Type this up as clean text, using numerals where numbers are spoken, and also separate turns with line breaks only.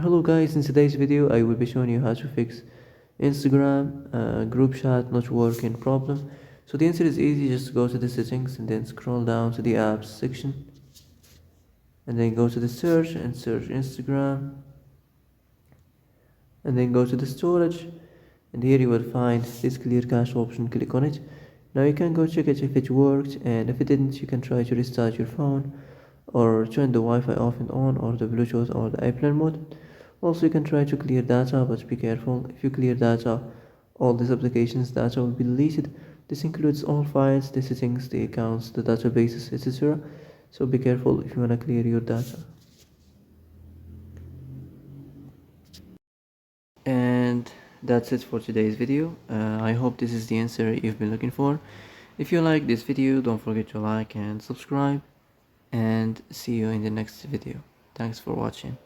Hello guys, in today's video I will be showing you how to fix Instagram group chat not working problem. So the answer is easy, just go to the settings and then scroll down to the apps section and then go to the search and search Instagram and then go to the storage, and here you will find this clear cache option. Click on it. Now you can go check it if it worked, and if it didn't you can try to restart your phone or turn the Wi-Fi off and on, or the Bluetooth or the airplane mode. Also you can try to clear data, but be careful. If you clear data, all these applications data will be deleted. This includes all files, the settings, the accounts, the databases, etc. So be careful if you want to clear your data. And that's it for today's video. I hope this is the answer you've been looking for. If you like this video, don't forget to like and subscribe, and see you in the next video. Thanks for watching.